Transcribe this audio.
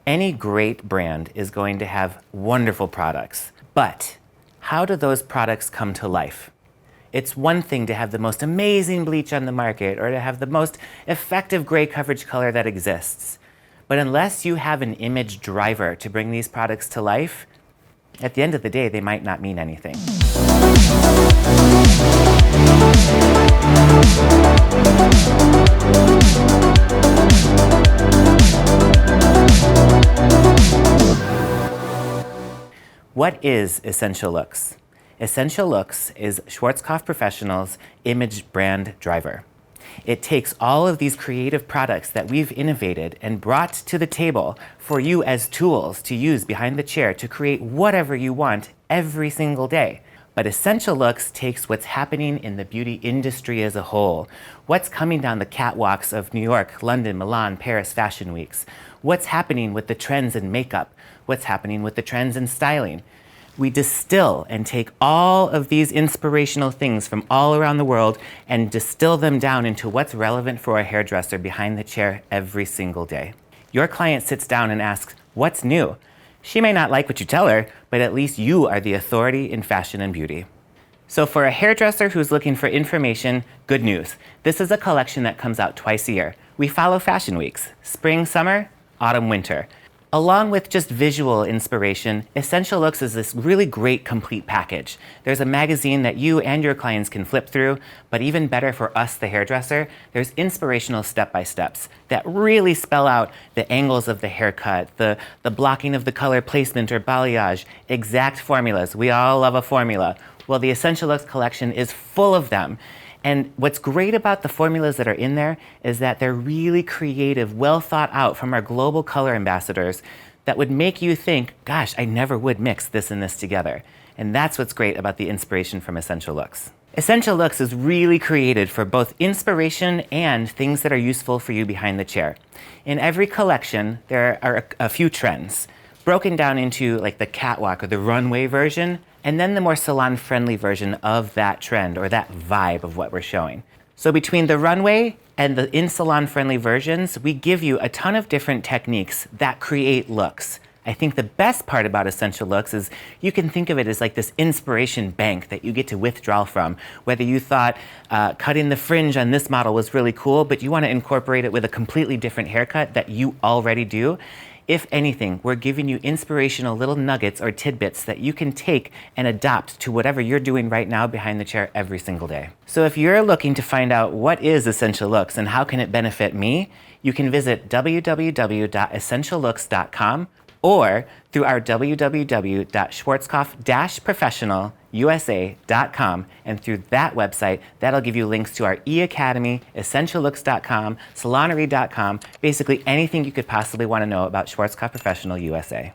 Any great brand is going to have wonderful products, but how do those products come to life? It's one thing to have the most amazing bleach on the market or to have the most effective gray coverage color that exists. But unless you have an image driver to bring these products to life, at the end of the day, they might not mean anything. What is Essential Looks? Essential Looks is Schwarzkopf Professional's image brand driver. It takes all of these creative products that we've innovated and brought to the table for you as tools to use behind the chair to create whatever you want every single day. But Essential Looks takes what's happening in the beauty industry as a whole, what's coming down the catwalks of New York, London, Milan, Paris fashion weeks, what's happening with the trends in makeup, what's happening with the trends in styling. We distill and take all of these inspirational things from all around the world and distill them down into what's relevant for a hairdresser behind the chair every single day. Your client sits down and asks, what's new? She may not like what you tell her, but at least you are the authority in fashion and beauty. So for a hairdresser who's looking for information, good news. This is a collection that comes out twice a year. We follow fashion weeks, spring, summer, autumn, winter. Along with just visual inspiration, Essential Looks is this really great complete package. There's a magazine that you and your clients can flip through, but even better for us, the hairdresser, there's inspirational step-by-steps that really spell out the angles of the haircut, the blocking of the color placement or balayage, exact formulas. We all love a formula. Well, the Essential Looks collection is full of them. And what's great about the formulas that are in there is that they're really creative, well thought out from our global color ambassadors that would make you think, gosh, I never would mix this and this together. And that's what's great about the inspiration from Essential Looks. Essential Looks is really created for both inspiration and things that are useful for you behind the chair. In every collection, there are a few trends, broken down into like the catwalk or the runway version, and then the more salon-friendly version of that trend or that vibe of what we're showing. So between the runway and the in-salon-friendly versions, we give you a ton of different techniques that create looks. I think the best part about Essential Looks is you can think of it as like this inspiration bank that you get to withdraw from. Whether you thought cutting the fringe on this model was really cool, but you want to incorporate it with a completely different haircut that you already do. If anything, we're giving you inspirational little nuggets or tidbits that you can take and adopt to whatever you're doing right now behind the chair every single day. So if you're looking to find out what is Essential Looks and how can it benefit me, you can visit www.essentiallooks.com or through our www.schwarzkopf-professionalusa.com, and through that website, that'll give you links to our e-academy, essentiallooks.com, salonery.com, basically anything you could possibly want to know about Schwarzkopf Professional USA.